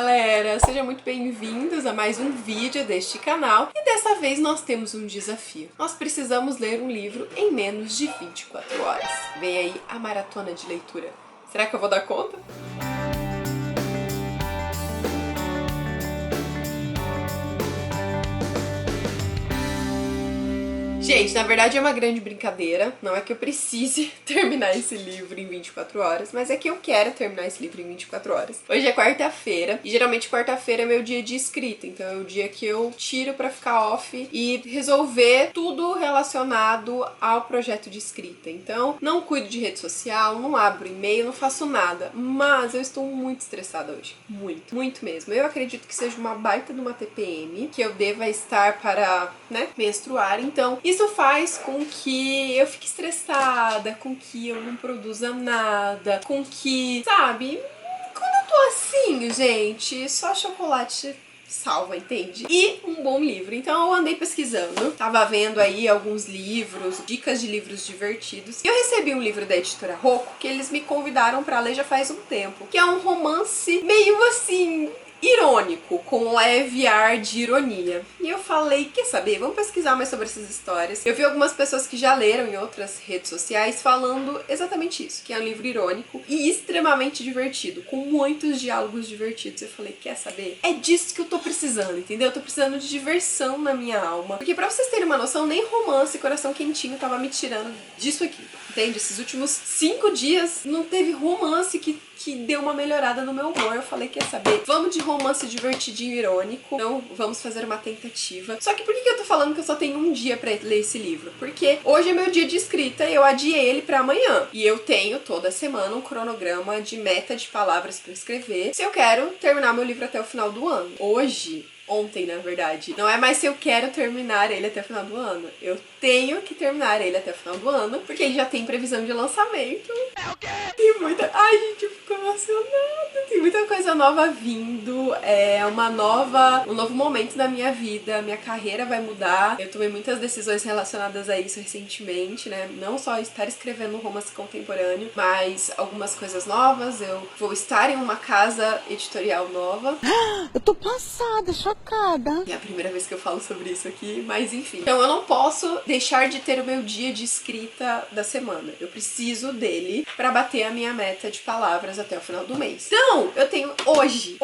galera! Sejam muito bem-vindos a mais um vídeo deste canal. E dessa vez nós temos um desafio. Nós precisamos ler um livro em menos de 24 horas. Vem aí a maratona de leitura. Será que eu vou dar conta? Gente, na verdade é uma grande brincadeira, não é que eu precise terminar esse livro em 24 horas, mas é que eu quero terminar esse livro em 24 horas. Hoje é quarta-feira, e geralmente quarta-feira é meu dia de escrita, então é o dia que eu tiro pra ficar off e resolver tudo relacionado ao projeto de escrita. Então, não cuido de rede social, não abro e-mail, não faço nada, mas eu estou muito estressada hoje, muito mesmo. Eu acredito que seja uma baita de uma TPM, que eu deva estar para, menstruar, então isso faz com que eu fique estressada, com que eu não produza nada, com que, sabe, quando eu tô assim, gente, só chocolate salva, entende? E um bom livro. Então eu andei pesquisando, tava vendo aí alguns livros, dicas de livros divertidos. E eu recebi um livro da editora Rocco que eles me convidaram pra ler já faz um tempo, que é um romance meio assim irônico, com um leve ar de ironia. E eu falei, quer saber? Vamos pesquisar mais sobre essas histórias. Eu vi algumas pessoas que já leram em outras redes sociais falando exatamente isso, que é um livro irônico e extremamente divertido, com muitos diálogos divertidos. Eu falei, quer saber? É disso que eu tô precisando, entendeu? Eu tô precisando de diversão na minha alma. Porque pra vocês terem uma noção, nem romance e coração quentinho tava me tirando disso aqui, entende? Esses últimos 5 dias não teve romance que deu uma melhorada no meu humor. Eu falei, quer saber? Vamos de romance divertidinho e irônico. Então, vamos fazer uma tentativa. Só que por que eu tô falando que eu só tenho um dia pra ler esse livro? Porque hoje é meu dia de escrita e eu adiei ele pra amanhã. E eu tenho toda semana um cronograma de meta de palavras pra escrever, se eu quero terminar meu livro até o final do ano. Ontem, na verdade. Não é mais se eu quero terminar ele até o final do ano. Eu tenho que terminar ele até o final do ano, porque ele já tem previsão de lançamento. É o quê? Tem muita... Ai, gente, eu fico emocionada. Tem muita coisa nova vindo. É um novo momento da minha vida. Minha carreira vai mudar. Eu tomei muitas decisões relacionadas a isso recentemente, né? Não só estar escrevendo um romance contemporâneo, mas algumas coisas novas. Eu vou estar em uma casa editorial nova. Eu tô passada, chocada. É a primeira vez que eu falo sobre isso aqui, mas enfim. Então eu não posso deixar de ter o meu dia de escrita da semana. Eu preciso dele pra bater a minha meta de palavras até o final do mês. Então, eu tenho hoje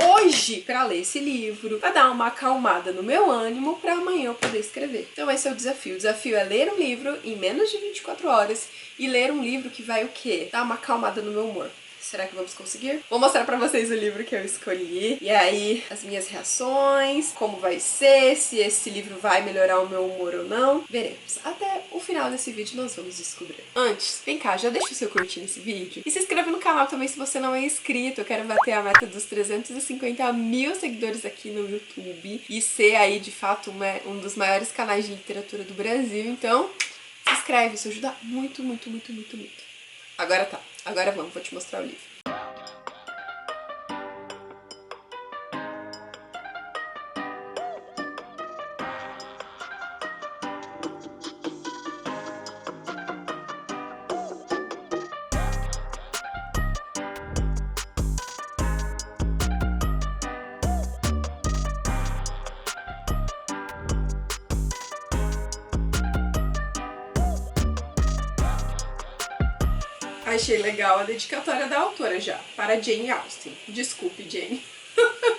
pra ler esse livro, pra dar uma acalmada no meu ânimo, pra amanhã eu poder escrever. Então esse é o desafio. O desafio é ler um livro em menos de 24 horas e ler um livro que vai o quê? Dar uma acalmada no meu humor. Será que vamos conseguir? Vou mostrar pra vocês o livro que eu escolhi. E aí, as minhas reações, como vai ser, se esse livro vai melhorar o meu humor ou não. Veremos. Até o final desse vídeo nós vamos descobrir. Antes, vem cá, já deixa o seu curtir nesse vídeo. E se inscreve no canal também se você não é inscrito. Eu quero bater a meta dos 350 mil seguidores aqui no YouTube. E ser aí, de fato, um dos maiores canais de literatura do Brasil. Então, se inscreve, isso ajuda muito. Agora tá. Agora vamos, vou te mostrar o livro. Achei legal a dedicatória da autora já, para Jane Austen. Desculpe, Jane.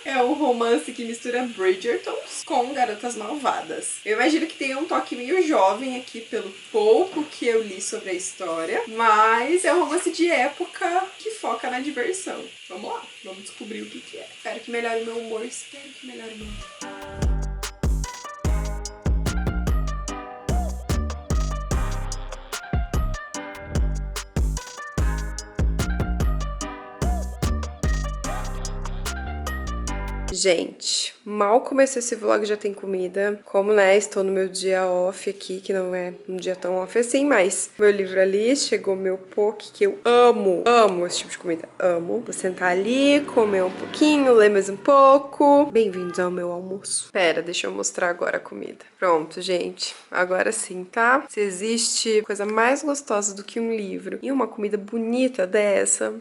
É um romance que mistura Bridgertons com Garotas Malvadas. Eu imagino que tem um toque meio jovem aqui, pelo pouco que eu li sobre a história, mas é um romance de época que foca na diversão. Vamos lá, vamos descobrir o que é. Espero que melhore meu humor, espero que melhore meu humor. Gente, mal comecei esse vlog já tem comida. Como, estou no meu dia off aqui, que não é um dia tão off assim, mas meu livro ali, chegou meu poke, que eu amo esse tipo de comida, amo. Vou sentar ali, comer um pouquinho, ler mais um pouco. Bem-vindos ao meu almoço. Pera, deixa eu mostrar agora a comida. Pronto, gente, agora sim, tá? Se existe coisa mais gostosa do que um livro e uma comida bonita dessa,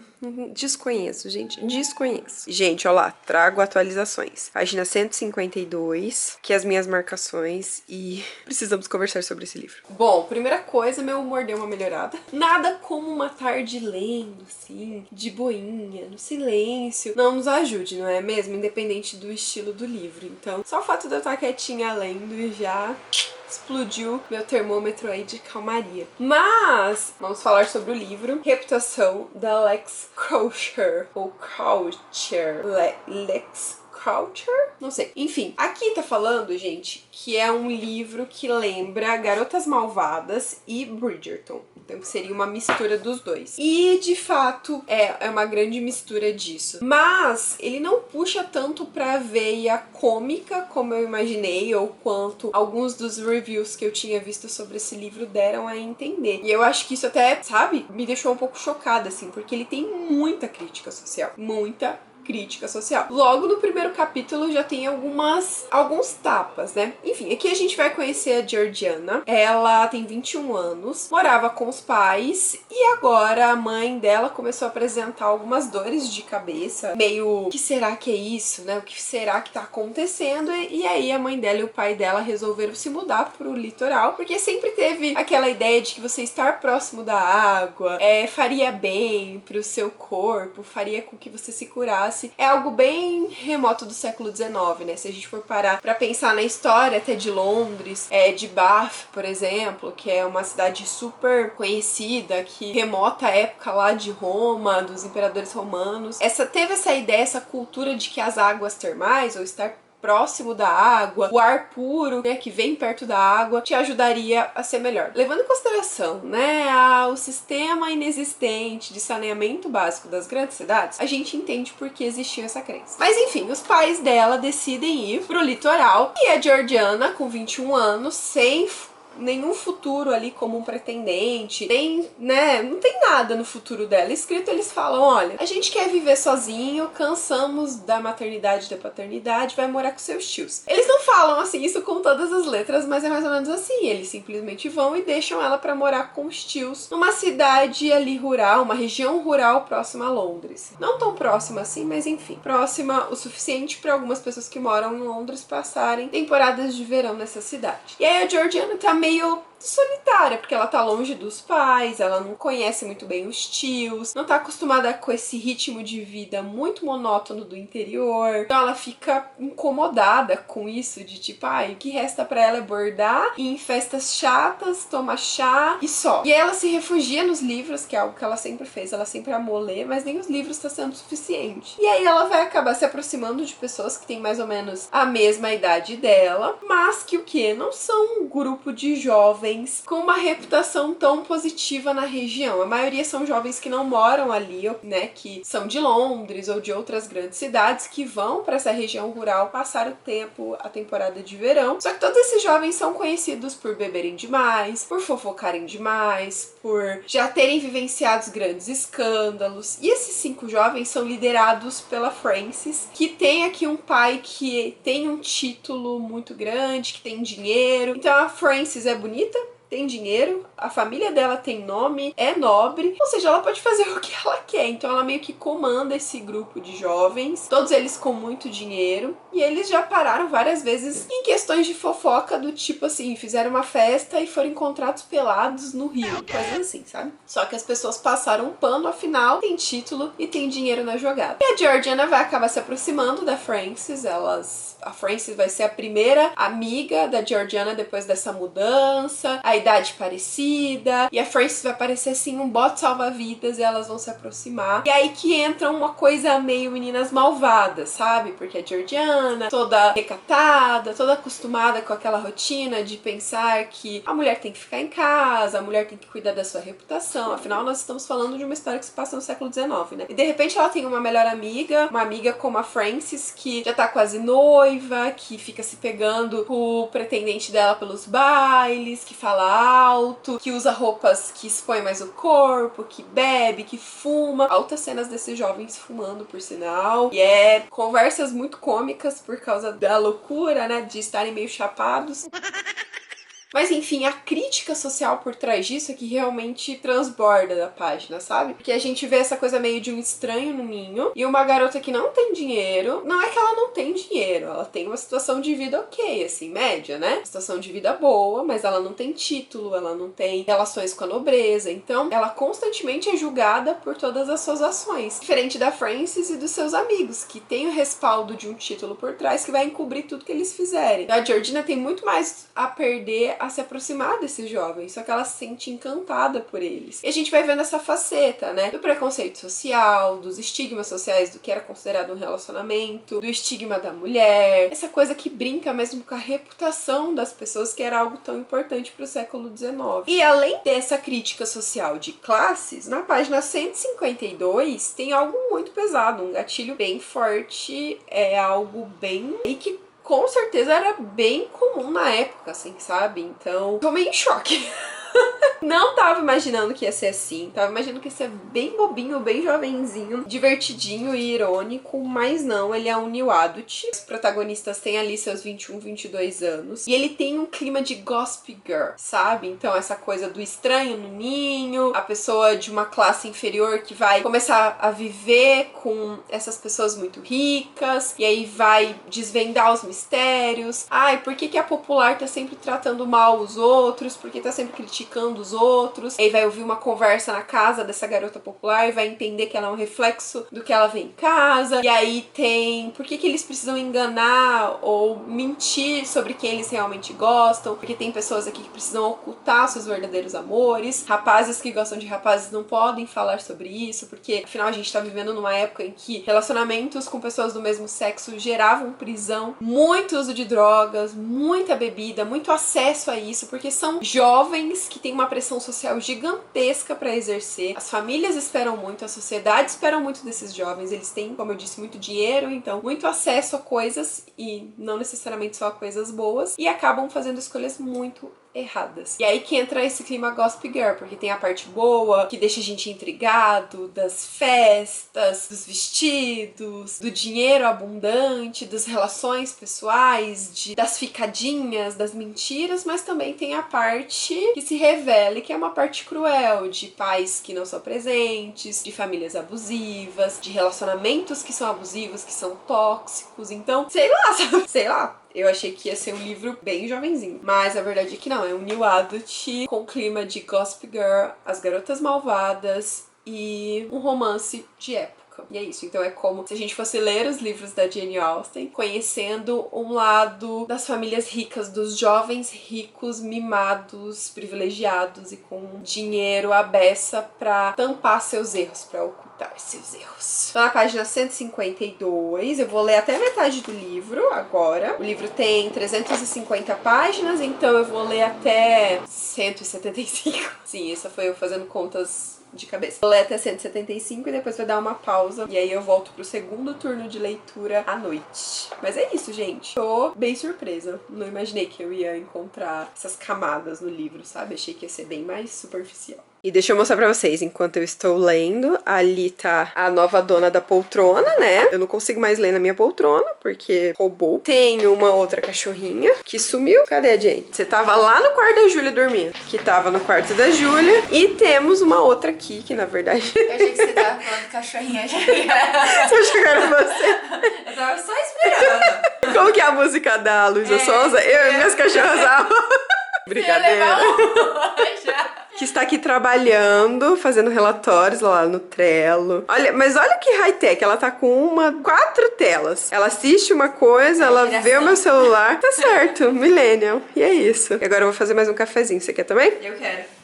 Desconheço, gente. Desconheço. Gente, ó lá. Trago atualizações. Página 152, que é as minhas marcações e precisamos conversar sobre esse livro. Bom, primeira coisa, meu humor deu uma melhorada. Nada como uma tarde lendo, assim, de boinha, no silêncio, não nos ajude, não é mesmo? Independente do estilo do livro. Então, só o fato de eu estar quietinha lendo já explodiu meu termômetro aí de calmaria. Mas vamos falar sobre o livro Reputação, da Lex Croucher, ou Croucher, Lex Croucher? Não sei. Enfim, aqui tá falando, gente, que é um livro que lembra Garotas Malvadas e Bridgerton. Então seria uma mistura dos dois. E, de fato, é uma grande mistura disso. Mas ele não puxa tanto pra veia cômica, como eu imaginei, ou quanto alguns dos reviews que eu tinha visto sobre esse livro deram a entender. E eu acho que isso até, sabe, me deixou um pouco chocada, assim, porque ele tem muita crítica social. Muita crítica social. Logo no primeiro capítulo já tem alguns tapas, né? Enfim, aqui a gente vai conhecer a Georgiana. Ela tem 21 anos, morava com os pais e agora a mãe dela começou a apresentar algumas dores de cabeça, meio, o que será que é isso, né? O que será que tá acontecendo? E aí a mãe dela e o pai dela resolveram se mudar pro litoral, porque sempre teve aquela ideia de que você estar próximo da água faria bem pro seu corpo, faria com que você se curasse. É algo bem remoto do século XIX, né? Se a gente for parar pra pensar na história até de Londres, de Bath, por exemplo, que é uma cidade super conhecida, que remota a época lá de Roma, dos imperadores romanos. Teve essa ideia, essa cultura de que as águas termais, ou estar próximo da água, o ar puro, né, que vem perto da água, te ajudaria a ser melhor. Levando em consideração, né, o sistema inexistente de saneamento básico das grandes cidades, a gente entende por que existia essa crença. Mas enfim, os pais dela decidem ir pro litoral e a Georgiana, com 21 anos, sem nenhum futuro ali como um pretendente, nem, né, não tem nada no futuro dela escrito. Eles falam, olha, a gente quer viver sozinho, cansamos da maternidade e da paternidade, vai morar com seus tios. Eles não falam assim isso com todas as letras, mas é mais ou menos assim, eles simplesmente vão e deixam ela pra morar com os tios numa cidade ali rural, uma região rural próxima a Londres. Não tão próxima assim, mas enfim, próxima o suficiente para algumas pessoas que moram em Londres passarem temporadas de verão nessa cidade. E aí a Georgiana tá meio solitária, porque ela tá longe dos pais, ela não conhece muito bem os tios, não tá acostumada com esse ritmo de vida muito monótono do interior, então ela fica incomodada com isso, de tipo, o que resta pra ela é bordar, ir em festas chatas, tomar chá e só. E aí ela se refugia nos livros, que é algo que ela sempre fez, ela sempre amou ler, mas nem os livros tá sendo suficiente. E aí ela vai acabar se aproximando de pessoas que têm mais ou menos a mesma idade dela, mas que não são um grupo de jovens com uma reputação tão positiva na região. A maioria são jovens que não moram ali, né, que são de Londres ou de outras grandes cidades, que vão para essa região rural passar o tempo, a temporada de verão. Só que todos esses jovens são conhecidos por beberem demais, por fofocarem demais, por já terem vivenciado grandes escândalos. E esses 5 jovens são liderados pela Frances, que tem aqui um pai que tem um título muito grande, que tem dinheiro. Então a Frances é bonita, tem dinheiro, a família dela tem nome, é nobre, ou seja, ela pode fazer o que ela quer. Então ela meio que comanda esse grupo de jovens, todos eles com muito dinheiro, e eles já pararam várias vezes em questões de fofoca do tipo assim, fizeram uma festa e foram encontrados pelados no rio, coisas assim, sabe? Só que as pessoas passaram um pano, afinal tem título e tem dinheiro na jogada. E a Georgiana vai acabar se aproximando da Frances, a Frances vai ser a primeira amiga da Georgiana depois dessa mudança, a idade parecida, e a Frances vai parecer assim um bote salva-vidas e elas vão se aproximar. E aí que entra uma coisa meio meninas malvadas, sabe? Porque a Georgiana, toda recatada, toda acostumada com aquela rotina de pensar que a mulher tem que ficar em casa, a mulher tem que cuidar da sua reputação, afinal nós estamos falando de uma história que se passa no século XIX, né? E de repente ela tem uma melhor amiga, uma amiga como a Frances, que já tá quase noiva, que fica se pegando com o pretendente dela pelos bailes, que fala alto, que usa roupas que expõem mais o corpo, que bebe, que fuma. Altas cenas desses jovens fumando, por sinal. E conversas muito cômicas por causa da loucura, né, de estarem meio chapados. Mas enfim, a crítica social por trás disso é que realmente transborda da página, sabe? Porque a gente vê essa coisa meio de um estranho no ninho e uma garota que não tem dinheiro. Não é que ela não tem dinheiro, ela tem uma situação de vida ok, assim, média, né? Situação de vida boa, mas ela não tem título, ela não tem relações com a nobreza. Então, ela constantemente é julgada por todas as suas ações. Diferente da Frances e dos seus amigos, que tem o respaldo de um título por trás que vai encobrir tudo que eles fizerem. A Georgina tem muito mais a perder a se aproximar desses jovens, só que ela se sente encantada por eles. E a gente vai vendo essa faceta, né? Do preconceito social, dos estigmas sociais do que era considerado um relacionamento, do estigma da mulher, essa coisa que brinca mesmo com a reputação das pessoas, que era algo tão importante pro século XIX. E além dessa crítica social de classes, na página 152 tem algo muito pesado, um gatilho bem forte, é algo bem... e que com certeza era bem comum na época, assim, sabe? Então, tô meio em choque. Não tava imaginando que ia ser assim. Tava imaginando que ia ser bem bobinho, bem jovenzinho, divertidinho e irônico, mas não, ele é um new adult. Os protagonistas têm ali seus 21, 22 anos. E ele tem um clima de Gossip Girl, sabe? Então essa coisa do estranho no ninho, a pessoa de uma classe inferior que vai começar a viver com essas pessoas muito ricas, e aí vai desvendar os mistérios. Ai, por que a popular tá sempre tratando mal os outros? Por que tá sempre criticando os outros? Aí vai ouvir uma conversa na casa dessa garota popular e vai entender que ela é um reflexo do que ela vê em casa. E aí tem por que eles precisam enganar ou mentir sobre quem eles realmente gostam, porque tem pessoas aqui que precisam ocultar seus verdadeiros amores, rapazes que gostam de rapazes não podem falar sobre isso, porque afinal a gente tá vivendo numa época em que relacionamentos com pessoas do mesmo sexo geravam prisão, muito uso de drogas, muita bebida, muito acesso a isso, porque são jovens que têm uma pressão social gigantesca para exercer. As famílias esperam muito, a sociedade espera muito desses jovens. Eles têm, como eu disse, muito dinheiro, então muito acesso a coisas e não necessariamente só a coisas boas, e acabam fazendo escolhas muito erradas. E aí que entra esse clima Gossip Girl, porque tem a parte boa, que deixa a gente intrigado, das festas, dos vestidos, do dinheiro abundante, das relações pessoais, das ficadinhas, das mentiras, mas também tem a parte que se revela, que é uma parte cruel, de pais que não são presentes, de famílias abusivas, de relacionamentos que são abusivos, que são tóxicos. Então, sei lá, sabe? Sei lá. Eu achei que ia ser um livro bem jovenzinho, mas a verdade é que não, é um new adult com clima de Gossip Girl, As Garotas Malvadas e um romance de época. E é isso, então é como se a gente fosse ler os livros da Jane Austen, conhecendo um lado das famílias ricas, dos jovens ricos, mimados, privilegiados e com dinheiro à beça pra tampar seus erros, pra ocultar seus erros. Tô na página 152, eu vou ler até metade do livro agora. O livro tem 350 páginas, então eu vou ler até 175. Sim, essa foi eu fazendo contas de cabeça. Vou ler até 175 e depois vai dar uma pausa. E aí eu volto pro segundo turno de leitura à noite. Mas é isso, gente. Tô bem surpresa. Não imaginei que eu ia encontrar essas camadas no livro, sabe? Achei que ia ser bem mais superficial. E deixa eu mostrar pra vocês, enquanto eu estou lendo, ali tá a nova dona da poltrona, né? Eu não consigo mais ler na minha poltrona, porque roubou. Tem uma outra cachorrinha que sumiu. Cadê a Jane? Você tava lá no quarto da Júlia dormindo, que tava no quarto da Júlia. E temos uma outra aqui, que na verdade... Eu achei que você tava falando cachorrinha já. Tô chegando você. Eu tava só esperando. Como que é a música da Luísa Sonza? Eu e minhas cachorras amam. Brincadeira. Já. Que está aqui trabalhando, fazendo relatórios lá no Trello. Olha, mas olha que high-tech, ela tá com 4 telas. Ela assiste uma coisa, ela vê o meu celular. Tá certo, millennial. E é isso. E agora eu vou fazer mais um cafezinho. Você quer também? Eu quero.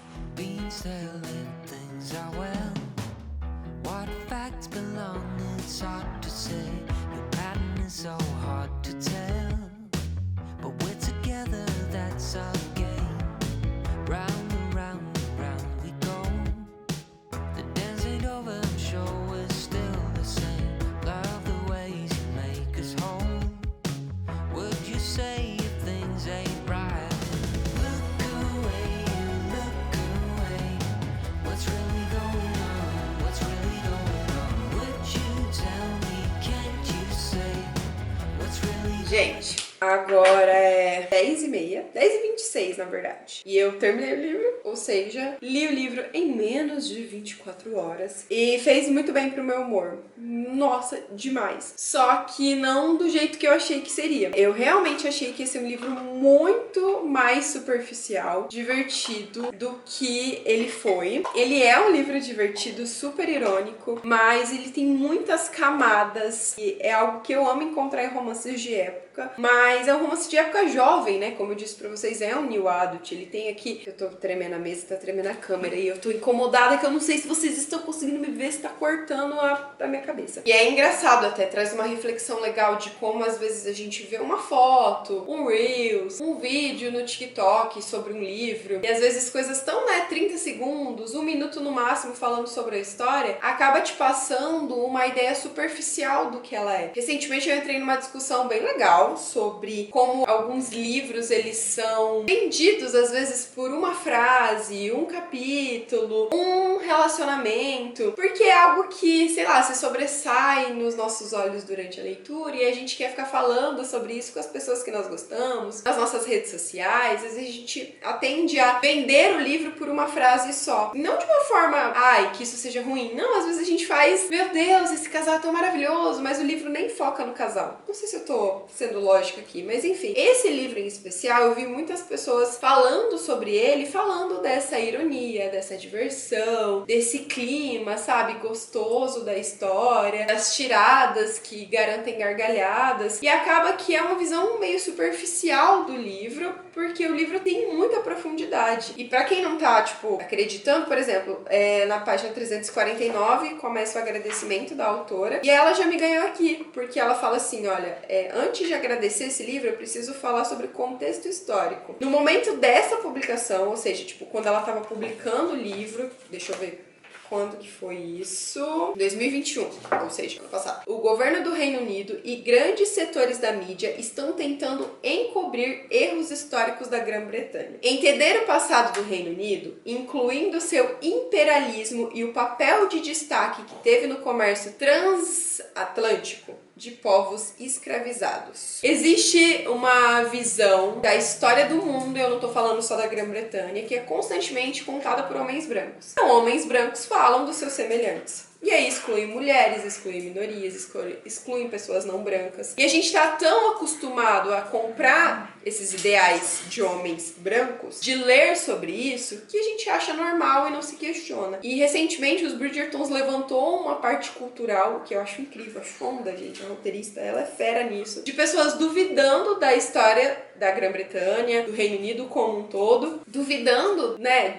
Gente, Agora é 10h30, 10h26 na verdade. E eu terminei o livro, ou seja, li o livro em menos de 24 horas. E fez muito bem pro meu humor. Nossa, demais. Só que não do jeito que eu achei que seria. Eu realmente achei que ia ser um livro muito mais superficial, divertido do que ele foi. Ele é um livro divertido, super irônico, mas ele tem muitas camadas e é algo que eu amo encontrar em romances de época, mas é um romance de época jovem, né? Como eu disse pra vocês, é um new adult. Ele tem aqui, eu tô tremendo a mesa, tá tremendo a câmera e eu tô incomodada que eu não sei se vocês estão conseguindo me ver, se tá cortando a minha cabeça. E é engraçado até, traz uma reflexão legal de como às vezes a gente vê uma foto, um Reels, um vídeo no TikTok sobre um livro, e às vezes coisas tão, 30 segundos, 1 minuto no máximo falando sobre a história, acaba te passando uma ideia superficial do que ela é. Recentemente eu entrei numa discussão bem legal sobre como alguns livros eles são vendidos às vezes por uma frase, um capítulo, um relacionamento, porque é algo que, sei lá, se sobressai nos nossos olhos durante a leitura e a gente quer ficar falando sobre isso com as pessoas que nós gostamos, nas nossas redes sociais. Às vezes a gente atende a vender o livro por uma frase só. Não de uma forma, que isso seja ruim. Não, às vezes a gente faz, meu Deus, esse casal é tão maravilhoso, mas o livro nem foca no casal. Não sei se eu tô sendo lógica aqui, mas enfim. Esse livro em especial, eu vi muitas pessoas falando sobre ele, falando dessa ironia, dessa diversão, desse clima, sabe, gostoso da história, das tiradas que garantem gargalhadas. E acaba que é uma visão meio superficial do livro, porque o livro tem muita profundidade. E pra quem não tá, acreditando, por exemplo, na página 349 começa o agradecimento da autora, e ela já me ganhou aqui, porque ela fala assim, olha, antes de agradecer esse livro, eu preciso falar sobre o contexto histórico. No momento dessa publicação, ou seja, quando ela estava publicando o livro, deixa eu ver quando que foi isso? 2021, ou seja, ano passado. O governo do Reino Unido e grandes setores da mídia estão tentando encobrir erros históricos da Grã-Bretanha. Entender o passado do Reino Unido, incluindo seu imperialismo e o papel de destaque que teve no comércio transatlântico de povos escravizados. Existe uma visão da história do mundo, eu não tô falando só da Grã-Bretanha, que é constantemente contada por homens brancos. Então, homens brancos falam dos seus semelhantes. E aí excluem mulheres, excluem minorias, excluem pessoas não brancas. E a gente tá tão acostumado a comprar esses ideais de homens brancos, de ler sobre isso, que a gente acha normal e não se questiona. E recentemente os Bridgertons levantou uma parte cultural que eu acho incrível. A Shonda, gente, a roteirista, ela é fera nisso. De pessoas duvidando da história da Grã-Bretanha, do Reino Unido como um todo, duvidando,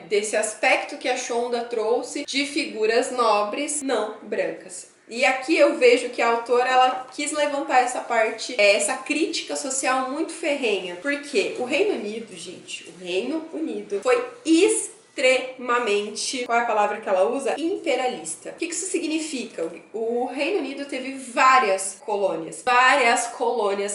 desse aspecto que a Shonda trouxe de figuras nobres não brancas. E aqui eu vejo que a autora, ela quis levantar essa parte, essa crítica social muito ferrenha. Porque o Reino Unido, gente, o Reino Unido foi extremamente, qual é a palavra que ela usa? Imperialista. O que isso significa? O Reino Unido teve várias colônias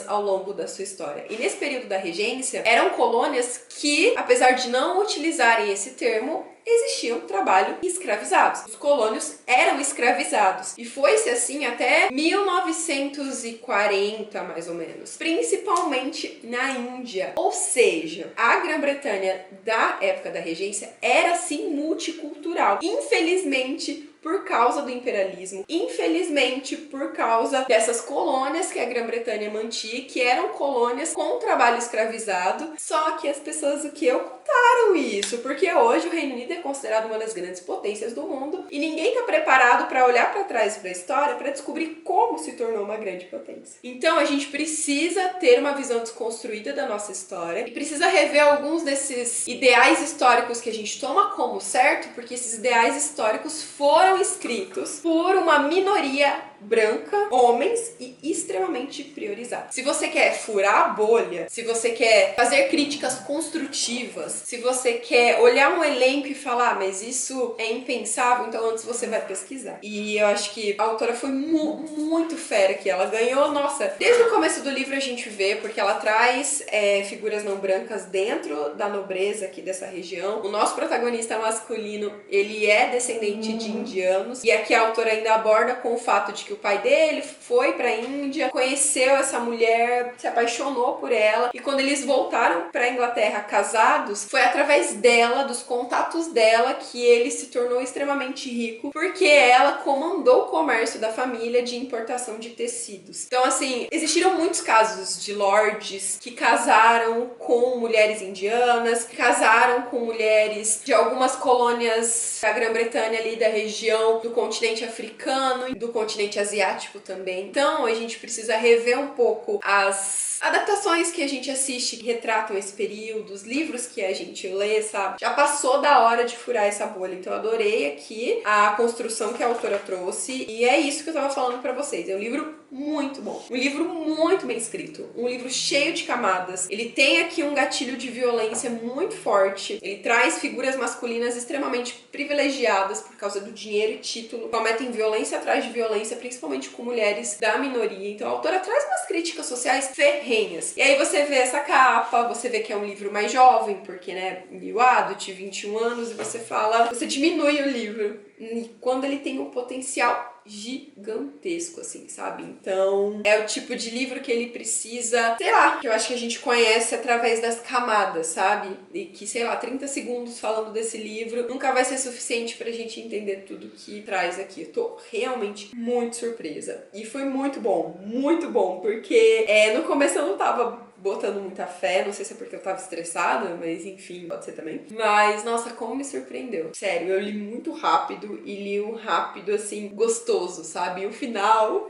ao longo da sua história. E nesse período da regência, eram colônias que, apesar de não utilizarem esse termo, existiam trabalho escravizados. Os colônios eram escravizados. E foi-se assim até 1940, mais ou menos. Principalmente na Índia. Ou seja, a Grã-Bretanha da época da regência era sim multicultural. Infelizmente, por causa do imperialismo, infelizmente por causa dessas colônias que a Grã-Bretanha mantinha, que eram colônias com trabalho escravizado, só que as pessoas ocultaram isso, porque hoje o Reino Unido é considerado uma das grandes potências do mundo e ninguém está preparado para olhar para trás para a história para descobrir como se tornou uma grande potência. Então a gente precisa ter uma visão desconstruída da nossa história e precisa rever alguns desses ideais históricos que a gente toma como certo, porque esses ideais históricos foram escritos por uma minoria branca, homens e extremamente priorizados. Se você quer furar a bolha, se você quer fazer críticas construtivas, se você quer olhar um elenco e falar, mas isso é impensável, então antes você vai pesquisar. E eu acho que a autora foi muito fera aqui. Ela ganhou, nossa, desde o começo do livro a gente vê, porque ela traz figuras não brancas dentro da nobreza aqui dessa região. O nosso protagonista masculino, ele é descendente de indianos, e aqui a autora ainda aborda com o fato de que o pai dele foi pra Índia, conheceu essa mulher, se apaixonou por ela, e quando eles voltaram pra Inglaterra casados, foi através dela, dos contatos dela, que ele se tornou extremamente rico, porque ela comandou o comércio da família de importação de tecidos. Então, assim, existiram muitos casos de lords que casaram com mulheres indianas, que casaram com mulheres de algumas colônias da Grã-Bretanha ali, da região do continente africano e do continente asiático também. Então, a gente precisa rever um pouco as adaptações que a gente assiste que retratam esse período, os livros que a gente lê, sabe? Já passou da hora de furar essa bolha. Então eu adorei aqui a construção que a autora trouxe e é isso que eu tava falando pra vocês. É um livro muito bom. Um livro muito bem escrito. Um livro cheio de camadas. Ele tem aqui um gatilho de violência muito forte. Ele traz figuras masculinas extremamente privilegiadas por causa do dinheiro e título. Cometem violência atrás de violência, principalmente com mulheres da minoria. Então a autora traz umas críticas sociais ferrenhas. E aí você vê essa capa, você vê que é um livro mais jovem, porque, né, New Adult, 21 anos, e você fala, você diminui o livro. E quando ele tem um potencial gigantesco, assim, sabe? Então, é o tipo de livro que ele precisa, sei lá, que eu acho que a gente conhece através das camadas, sabe? E que, sei lá, 30 segundos falando desse livro nunca vai ser suficiente pra gente entender tudo que traz aqui. Eu tô realmente muito surpresa. E foi muito bom, porque no começo eu não tava botando muita fé, não sei se é porque eu tava estressada, mas enfim, pode ser também. Mas, nossa, como me surpreendeu. Sério, eu li muito rápido e li um rápido, assim, gostoso, sabe? E o final,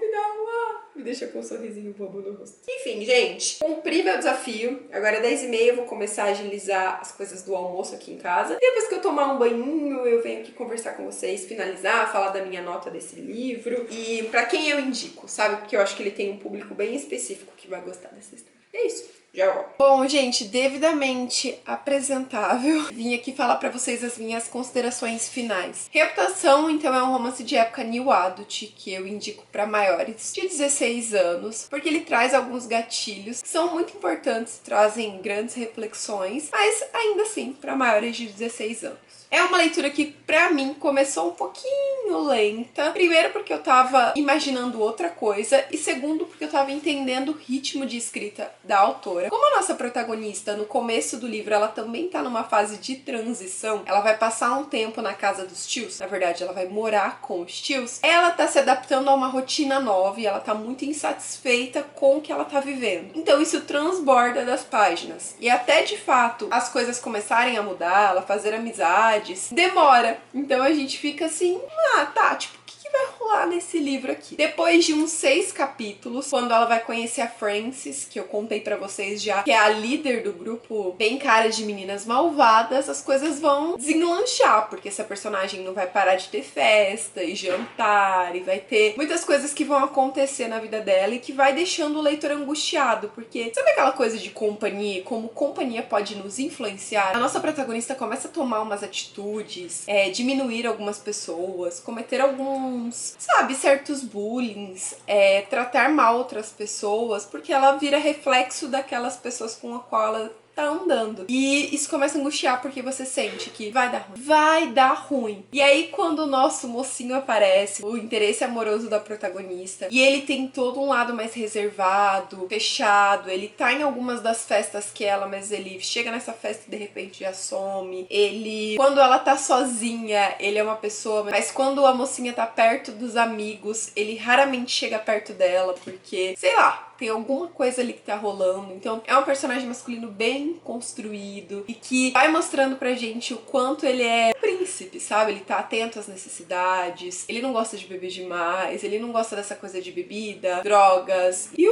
me deixa com um sorrisinho bobo no rosto. Enfim, gente, cumpri meu desafio. Agora é 10h30, eu vou começar a agilizar as coisas do almoço aqui em casa. Depois que eu tomar um banhinho, eu venho aqui conversar com vocês, finalizar, falar da minha nota desse livro. E pra quem eu indico, sabe? Porque eu acho que ele tem um público bem específico que vai gostar dessa história. É isso. Já volto. Bom, gente, devidamente apresentável, vim aqui falar pra vocês as minhas considerações finais. Reputação, então, é um romance de época New Adult, que eu indico pra maiores de 16 anos, porque ele traz alguns gatilhos que são muito importantes, trazem grandes reflexões, mas ainda assim, pra maiores de 16 anos. É uma leitura que, pra mim, começou um pouquinho lenta. Primeiro porque eu tava imaginando outra coisa e segundo porque eu tava entendendo o ritmo de escrita da autora. Como a nossa protagonista, no começo do livro, ela também tá numa fase de transição, ela vai passar um tempo na casa dos tios, na verdade, ela vai morar com os tios, ela tá se adaptando a uma rotina nova e ela tá muito insatisfeita com o que ela tá vivendo. Então isso transborda das páginas. E até, de fato, as coisas começarem a mudar, ela fazer amizade, demora. Então a gente fica assim, tá, tipo, o que vai rolar nesse livro aqui? Depois de uns 6 capítulos, quando ela vai conhecer a Frances, que eu contei pra vocês já, que é a líder do grupo Bem Cara de Meninas Malvadas, as coisas vão deslanchar, porque essa personagem não vai parar de ter festa e jantar, e vai ter muitas coisas que vão acontecer na vida dela e que vai deixando o leitor angustiado, porque sabe aquela coisa de companhia, como companhia pode nos influenciar? A nossa protagonista começa a tomar umas atitudes, diminuir algumas pessoas, cometer alguns, sabe, certos bullings, tratar mal outras pessoas, porque ela vira reflexo daquelas pessoas com a qual ela tá andando. E isso começa a angustiar porque você sente que vai dar ruim. Vai dar ruim. E aí quando o nosso mocinho aparece, o interesse amoroso da protagonista, e ele tem todo um lado mais reservado, fechado, ele tá em algumas das festas que ela, mas ele chega nessa festa e de repente já some. Ele, quando ela tá sozinha, ele é uma pessoa, mas quando a mocinha tá perto dos amigos, ele raramente chega perto dela, porque, sei lá, tem alguma coisa ali que tá rolando. Então é um personagem masculino bem construído e que vai mostrando pra gente o quanto ele é príncipe, sabe? Ele tá atento às necessidades, ele não gosta de beber demais, ele não gosta dessa coisa de bebida, drogas. E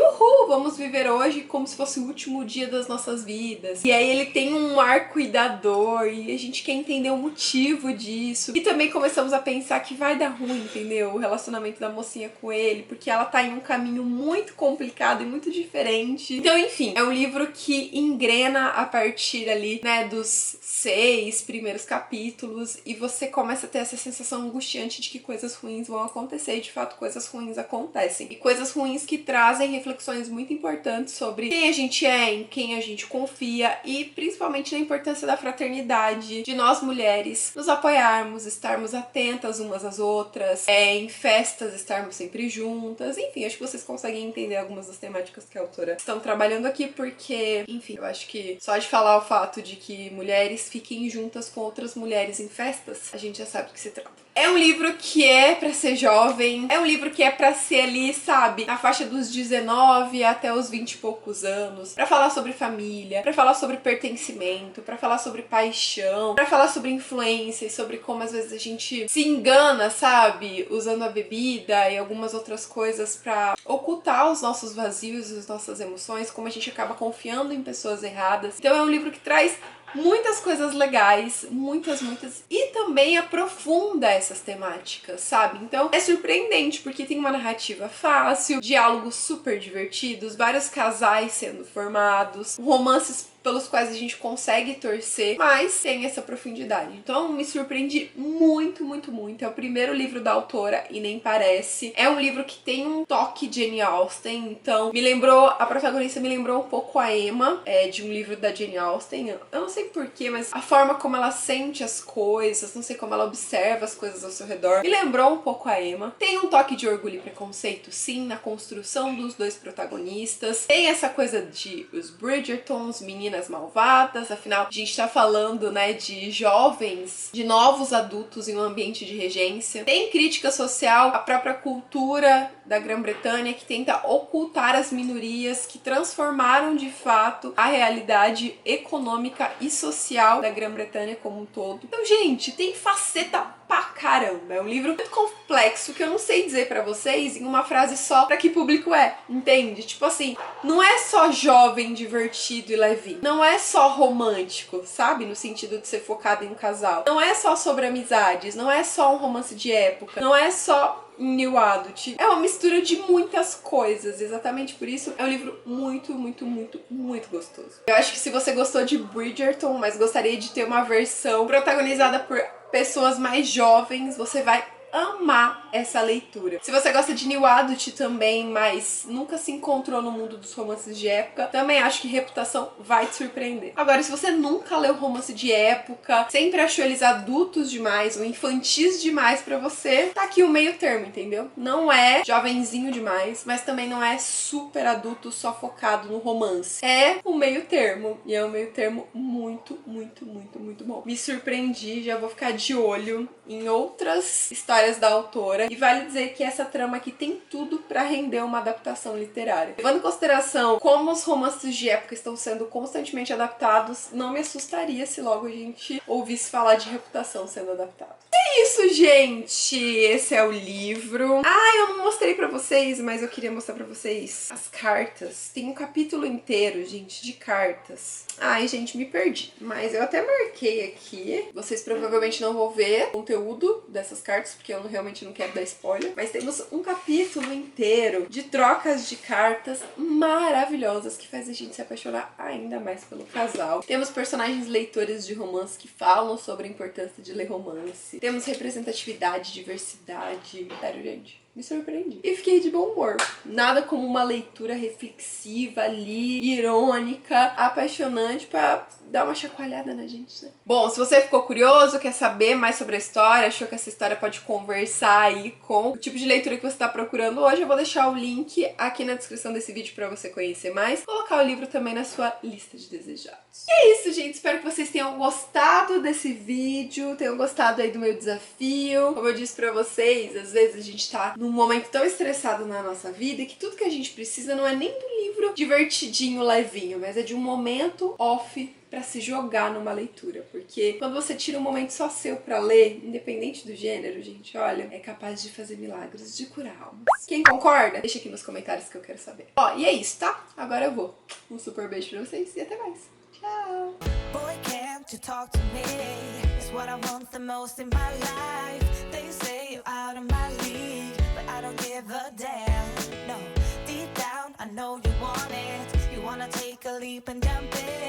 vamos viver hoje como se fosse o último dia das nossas vidas. E aí ele tem um ar cuidador e a gente quer entender o motivo disso. E também começamos a pensar que vai dar ruim, entendeu? O relacionamento da mocinha com ele, porque ela tá em um caminho muito complicado complicado e muito diferente. Então, enfim, é um livro que engrena a partir ali, né, dos 6 primeiros capítulos e você começa a ter essa sensação angustiante de que coisas ruins vão acontecer e, de fato, coisas ruins acontecem. E coisas ruins que trazem reflexões muito importantes sobre quem a gente é, em quem a gente confia e, principalmente, na importância da fraternidade, de nós mulheres nos apoiarmos, estarmos atentas umas às outras, em festas estarmos sempre juntas. Enfim, acho que vocês conseguem entender algumas das temáticas que a autora estão trabalhando aqui, porque, enfim, eu acho que só de falar o fato de que mulheres fiquem juntas com outras mulheres em festas, a gente já sabe do que se trata. É um livro que é pra ser jovem, é um livro que é pra ser ali, sabe, na faixa dos 19 até os 20 e poucos anos, pra falar sobre família, pra falar sobre pertencimento, pra falar sobre paixão, pra falar sobre influência e sobre como às vezes a gente se engana, sabe, usando a bebida e algumas outras coisas pra ocultar os nossos vazios e as nossas emoções, como a gente acaba confiando em pessoas erradas. Então é um livro que traz muitas coisas legais, muitas, e também aprofunda essas temáticas, sabe? Então é surpreendente, porque tem uma narrativa fácil, diálogos super divertidos, vários casais sendo formados, romances pelos quais a gente consegue torcer, mas tem essa profundidade. Então me surpreendi muito. É o primeiro livro da autora e nem parece. É um livro que tem um toque de Jane Austen, então a protagonista me lembrou um pouco a Emma, de um livro da Jane Austen. Eu não sei porquê, mas a forma como ela sente as coisas, não sei como ela observa as coisas ao seu redor, me lembrou um pouco a Emma. Tem um toque de Orgulho e Preconceito, sim, na construção dos dois protagonistas. Tem essa coisa de os Bridgertons, meninas malvadas, afinal a gente tá falando, né, de jovens, de novos adultos em um ambiente de regência. Tem crítica social à própria cultura da Grã-Bretanha, que tenta ocultar as minorias que transformaram de fato a realidade econômica e social da Grã-Bretanha como um todo. Então, gente, tem faceta pra caramba. É um livro muito complexo que eu não sei dizer pra vocês em uma frase só pra que público é, entende? Tipo assim, não é só jovem, divertido e levinho. Não é só romântico, sabe? No sentido de ser focado em um casal. Não é só sobre amizades, não é só um romance de época, não é só New Adult. É uma mistura de muitas coisas. Exatamente por isso é um livro muito gostoso. Eu acho que se você gostou de Bridgerton, mas gostaria de ter uma versão protagonizada por pessoas mais jovens, você vai amar essa leitura. Se você gosta de New Adult também, mas nunca se encontrou no mundo dos romances de época, também acho que Reputação vai te surpreender. Agora, se você nunca leu romance de época, sempre achou eles adultos demais ou infantis demais pra você, tá aqui o meio termo, entendeu? Não é jovenzinho demais, mas também não é super adulto só focado no romance. É o meio termo, e é um meio termo muito bom. Me surpreendi, já vou ficar de olho em outras histórias da autora, e vale dizer que essa trama aqui tem tudo pra render uma adaptação literária. Levando em consideração como os romances de época estão sendo constantemente adaptados, não me assustaria se logo a gente ouvisse falar de Reputação sendo adaptado. É isso, gente! Esse é o livro. Eu não mostrei pra vocês, mas eu queria mostrar pra vocês as cartas. Tem um capítulo inteiro, gente, de cartas. Ai, gente, me perdi. Mas eu até marquei aqui. Vocês provavelmente não vão ver o conteúdo dessas cartas, porque eu realmente não quero dar spoiler. Mas temos um capítulo inteiro de trocas de cartas maravilhosas que faz a gente se apaixonar ainda mais pelo casal. Temos personagens leitores de romance que falam sobre a importância de ler romance. Temos representatividade, diversidade. Sério, gente, me surpreendi. E fiquei de bom humor. Nada como uma leitura reflexiva ali, irônica, apaixonante pra dar uma chacoalhada na gente, né? Bom, se você ficou curioso, quer saber mais sobre a história, achou que essa história pode conversar aí com o tipo de leitura que você tá procurando hoje, eu vou deixar o link aqui na descrição desse vídeo pra você conhecer mais. Colocar o livro também na sua lista de desejados. E é isso, gente. Espero que vocês tenham gostado desse vídeo, tenham gostado aí do meu desafio. Como eu disse pra vocês, às vezes a gente tá num momento tão estressado na nossa vida que tudo que a gente precisa não é nem do livro divertidinho, levinho, mas é de um momento off pra se jogar numa leitura, porque quando você tira um momento só seu pra ler, independente do gênero, gente, olha, é capaz de fazer milagres, de curar almas. Quem concorda? Deixa aqui nos comentários que eu quero saber. E é isso, tá? Agora eu vou. Um super beijo pra vocês e até mais. Tchau! Boy, can't you talk to me? It's what I want the most in my life. They say you're out of my league, but I don't give a damn. No, deep down I know you sleep and dampen.